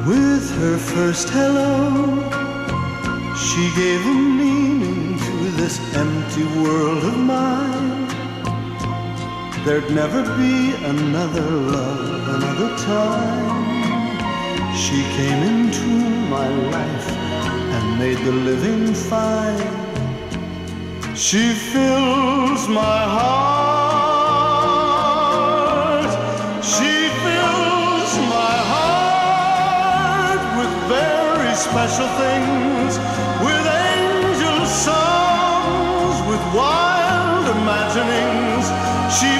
With her first hello, she gave a meaning to this empty world of mine. There'd never be another love, another time. She came into my life and made the living fine. She fills my heart. She fills my heart with very special things, with angel songs, with wild imaginings. She